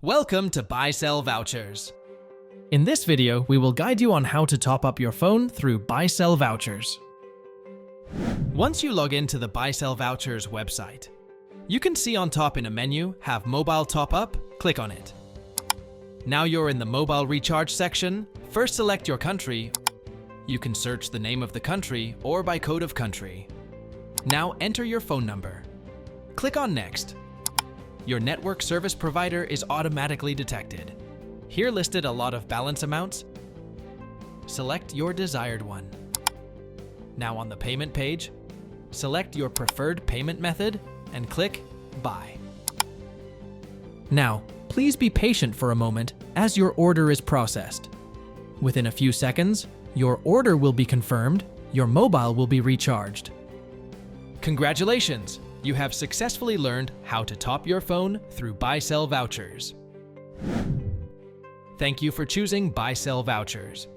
Welcome to Buysellvouchers. In this video, we will guide you on how to top up your phone through Buysellvouchers. Once you log into the Buysellvouchers website, you can see on top in a menu, have mobile top up, click on it. Now you're in the mobile recharge section, first select your country. You can search the name of the country or by code of country. Now enter your phone number. Click on Next. Your network service provider is automatically detected. Here listed a lot of balance amounts. Select your desired one. Now on the payment page, select your preferred payment method and click Buy. Now, please be patient for a moment as your order is processed. Within a few seconds, your order will be confirmed, your mobile will be recharged. Congratulations! You have successfully learned how to top your phone through Buysellvouchers. Thank you for choosing Buysellvouchers.